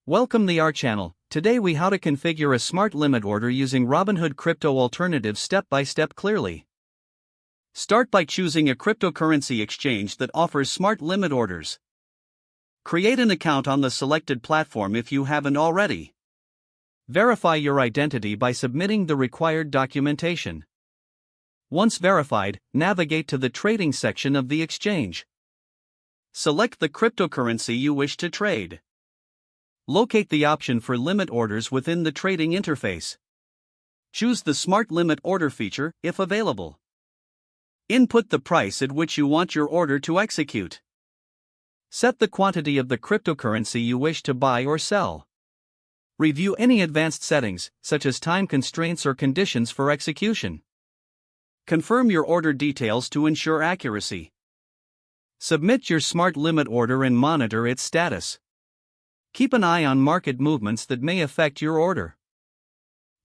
Welcome to our channel. Today we how to configure a smart limit order using Robinhood Crypto alternatives step by step clearly. Start by choosing a cryptocurrency exchange that offers smart limit orders. Create an account on the selected platform if you haven't already. Verify your identity by submitting the required documentation. Once verified, navigate to the trading section of the exchange. Select the cryptocurrency you wish to trade. Locate the option for limit orders within the trading interface. Choose the Smart Limit Order feature, if available. Input the price at which you want your order to execute. Set the quantity of the cryptocurrency you wish to buy or sell. Review any advanced settings, such as time constraints or conditions for execution. Confirm your order details to ensure accuracy. Submit your smart limit order and monitor its status. Keep an eye on market movements that may affect your order.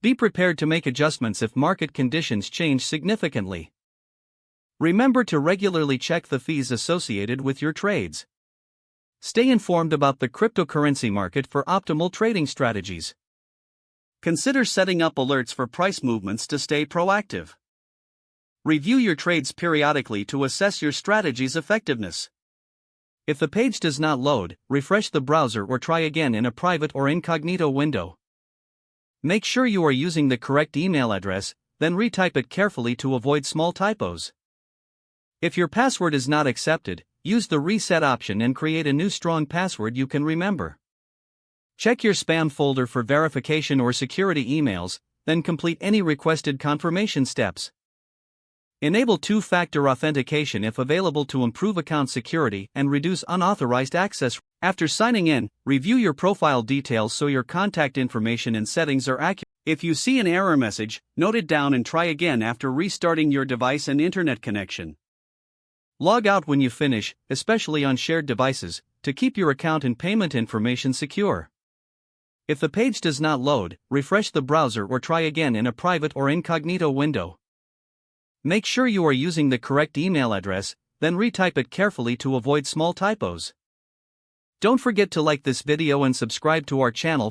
Be prepared to make adjustments if market conditions change significantly. Remember to regularly check the fees associated with your trades. Stay informed about the cryptocurrency market for optimal trading strategies. Consider setting up alerts for price movements to stay proactive. Review your trades periodically to assess your strategy's effectiveness. If the page does not load, refresh the browser or try again in a private or incognito window. Make sure you are using the correct email address, then retype it carefully to avoid small typos. If your password is not accepted, use the reset option and create a new strong password you can remember. Check your spam folder for verification or security emails, then complete any requested confirmation steps. Enable two-factor authentication if available to improve account security and reduce unauthorized access. After signing in, review your profile details so your contact information and settings are accurate. If you see an error message, note it down and try again after restarting your device and internet connection. Log out when you finish, especially on shared devices, to keep your account and payment information secure. If the page does not load, refresh the browser or try again in a private or incognito window. Make sure you are using the correct email address, then retype it carefully to avoid small typos. Don't forget to like this video and subscribe to our channel